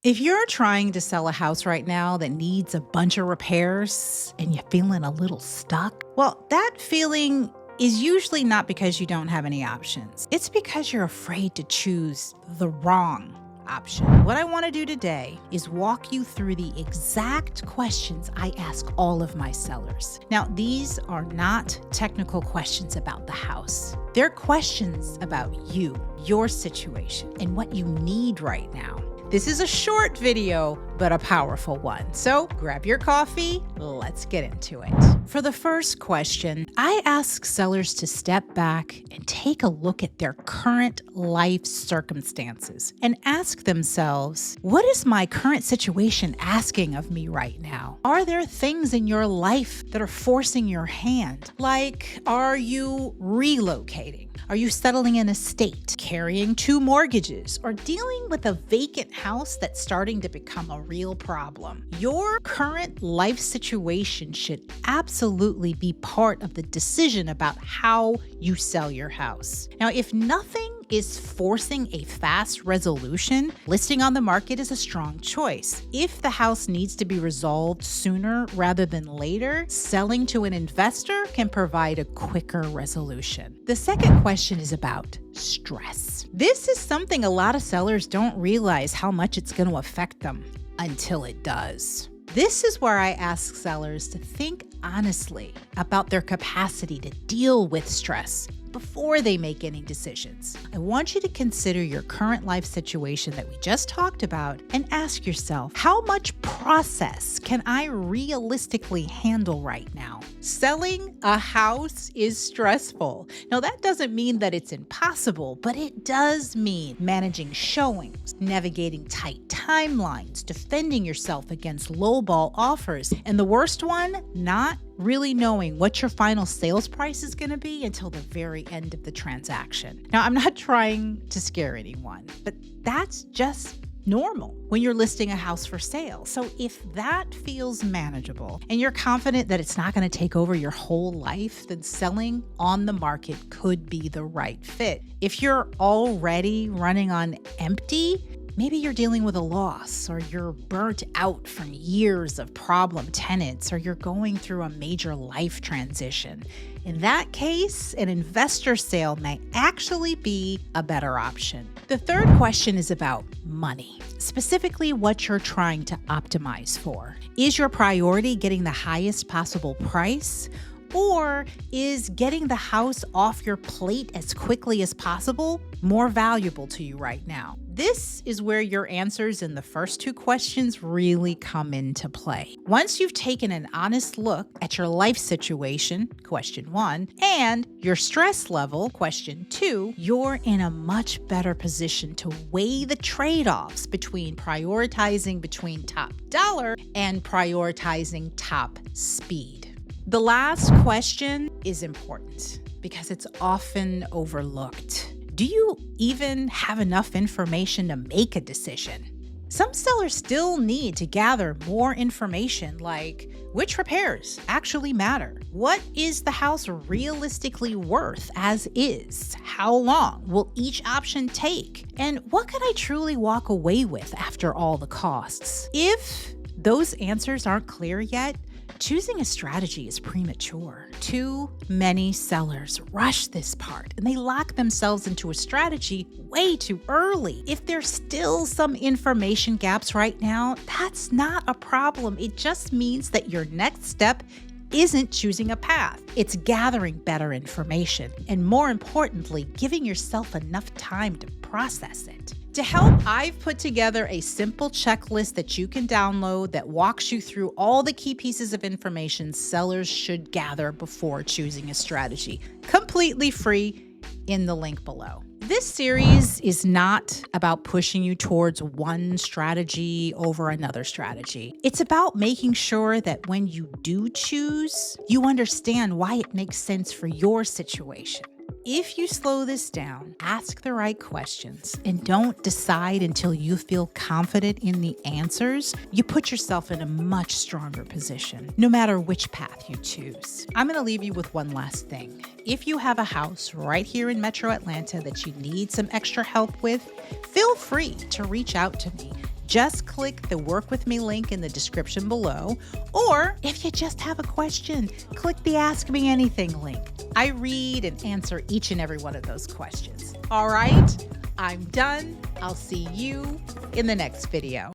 If you're trying to sell a house right now that needs a bunch of repairs and you're feeling a little stuck, well, that feeling is usually not because you don't have any options. It's because you're afraid to choose the wrong option. What I want to do today is walk you through the exact questions I ask all of my sellers. Now, these are not technical questions about the house. They're questions about you, your situation, and what you need right now. This is a short video, but a powerful one. So grab your coffee, let's get into it. For the first question, I ask sellers to step back and take a look at their current life circumstances and ask themselves, what is my current situation asking of me right now? Are there things in your life that are forcing your hand? Like, are you relocating? Are you settling in a state, carrying 2 mortgages, or dealing with a vacant house that's starting to become a real problem? Your current life situation should absolutely be part of the decision about how you sell your house. Now, if nothing is forcing a fast resolution, listing on the market is a strong choice. If the house needs to be resolved sooner rather than later, selling to an investor can provide a quicker resolution. The second question is about stress. This is something a lot of sellers don't realize how much it's going to affect them until it does. This is where I ask sellers to think honestly about their capacity to deal with stress before they make any decisions. I want you to consider your current life situation that we just talked about and ask yourself, how much process can I realistically handle right now? Selling a house is stressful. Now, that doesn't mean that it's impossible, but it does mean managing showings, navigating tight timelines, defending yourself against lowball offers, and the worst one, not really knowing what your final sales price is going to be until the very end of the transaction. Now, I'm not trying to scare anyone, but that's just normal when you're listing a house for sale. So if that feels manageable and you're confident that it's not going to take over your whole life, then selling on the market could be the right fit. If you're already running on empty, maybe you're dealing with a loss, or you're burnt out from years of problem tenants, or you're going through a major life transition. In that case, an investor sale may actually be a better option. The third question is about money, specifically what you're trying to optimize for. Is your priority getting the highest possible price? Or is getting the house off your plate as quickly as possible more valuable to you right now? This is where your answers in the first 2 questions really come into play. Once you've taken an honest look at your life situation, question 1, and your stress level, question 2, you're in a much better position to weigh the trade-offs between prioritizing between top dollar and prioritizing top speed. The last question is important because it's often overlooked. Do you even have enough information to make a decision? Some sellers still need to gather more information, like which repairs actually matter? What is the house realistically worth as is? How long will each option take? And what can I truly walk away with after all the costs? If those answers aren't clear yet, choosing a strategy is premature. Too many sellers rush this part and they lock themselves into a strategy way too early. If there's still some information gaps right now, that's not a problem. It just means that your next step isn't choosing a path. It's gathering better information and, more importantly, giving yourself enough time to process it. To help, I've put together a simple checklist that you can download that walks you through all the key pieces of information sellers should gather before choosing a strategy, completely free in the link below. This series is not about pushing you towards one strategy over another strategy. It's about making sure that when you do choose, you understand why it makes sense for your situation. If you slow this down, ask the right questions, and don't decide until you feel confident in the answers, you put yourself in a much stronger position, no matter which path you choose. I'm going to leave you with one last thing. If you have a house right here in Metro Atlanta that you need some extra help with, feel free to reach out to me. Just click the Work With Me link in the description below, or if you just have a question, click the Ask Me Anything link. I read and answer each and every one of those questions. All right, I'm done. I'll see you in the next video.